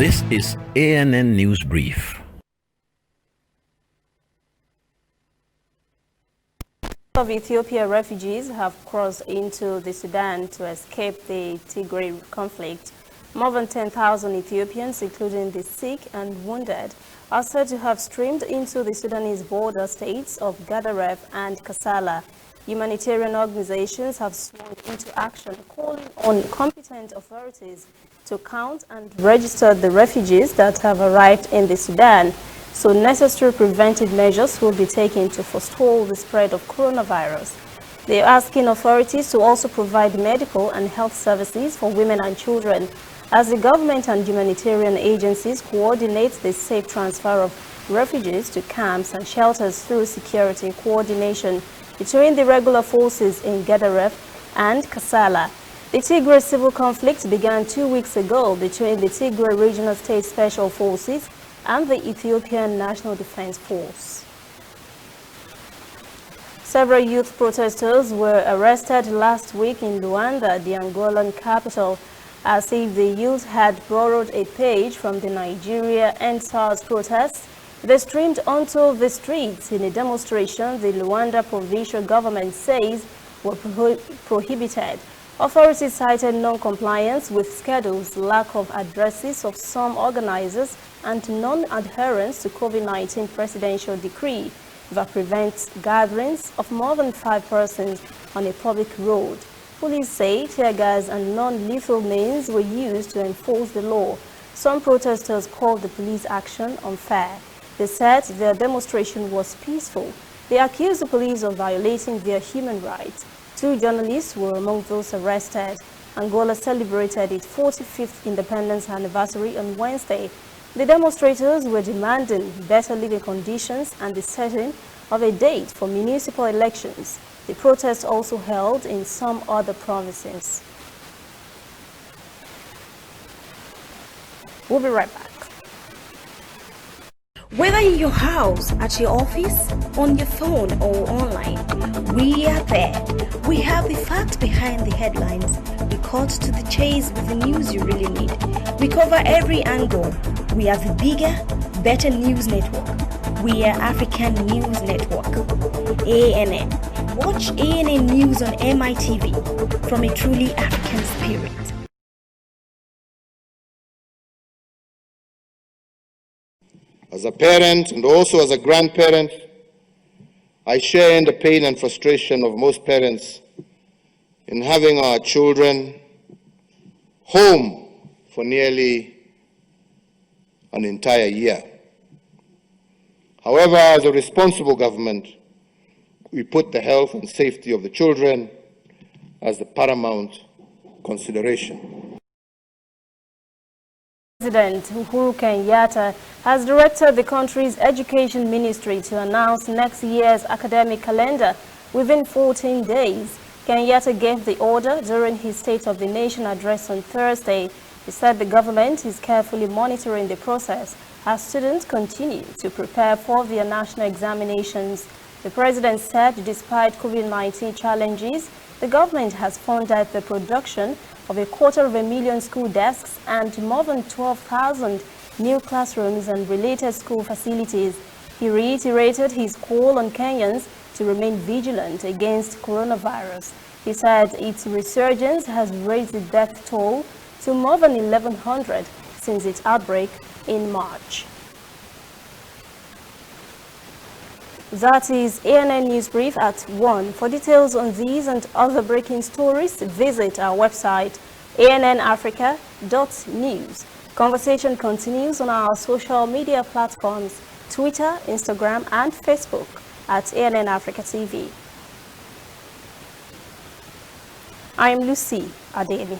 This is ANN News Brief. Of Ethiopia refugees have crossed into the Sudan to escape the Tigray conflict. More than 10,000 Ethiopians, including the sick and wounded, are said to have streamed into the Sudanese border states of Gadaref and Kassala. Humanitarian organizations have swung into action, calling on competent authorities to count and register the refugees that have arrived in the Sudan, so necessary preventive measures will be taken to forestall the spread of coronavirus. They are asking authorities to also provide medical and health services for women and children, as the government and humanitarian agencies coordinate the safe transfer of refugees to camps and shelters through security coordination between the regular forces in Gadaref and Kassala. The Tigray civil conflict began 2 weeks ago between the Tigray Regional State Special Forces and the Ethiopian National Defense Force. Several youth protesters were arrested last week in Luanda, the Angolan capital, as if the youth had borrowed a page from the Nigeria EndSARS protests. They streamed onto the streets in a demonstration the Luanda provincial government says were prohibited. Authorities cited non-compliance with schedules, lack of addresses of some organizers, and non-adherence to COVID-19 presidential decree that prevents gatherings of more than 5 persons on a public road. Police say tear gas and non-lethal means were used to enforce the law. Some protesters called the police action unfair. They said their demonstration was peaceful. They accused the police of violating their human rights. 2 journalists were among those arrested. Angola celebrated its 45th independence anniversary on Wednesday. The demonstrators were demanding better living conditions and the setting of a date for municipal elections. The protests also held in some other provinces. We'll be right back. Whether in your house, at your office, on your phone or online, we are there. We have the facts behind the headlines. We cut to the chase with the news you really need. We cover every angle. We are the bigger, better news network. We are African News Network. ANN. Watch ANN News on MITV from a truly African spirit. As a parent and also as a grandparent, I share in the pain and frustration of most parents in having our children home for nearly an entire year. However, as a responsible government, we put the health and safety of the children as the paramount consideration. President Uhuru Kenyatta has directed the country's education ministry to announce next year's academic calendar within 14 days. Kenyatta gave the order during his State of the Nation address on Thursday. He said the government is carefully monitoring the process as students continue to prepare for their national examinations. The president said despite COVID-19 challenges, the government has funded the production of 250,000 school desks and more than 12,000 new classrooms and related school facilities. He reiterated his call on Kenyans to remain vigilant against coronavirus. He said its resurgence has raised the death toll to more than 1,100 since its outbreak in March. That is ANN News Brief at 1. For details on these and other breaking stories, visit our website, annafrica.news. Conversation continues on our social media platforms, Twitter, Instagram, and Facebook at ANN Africa TV. I am Lucy Adeli.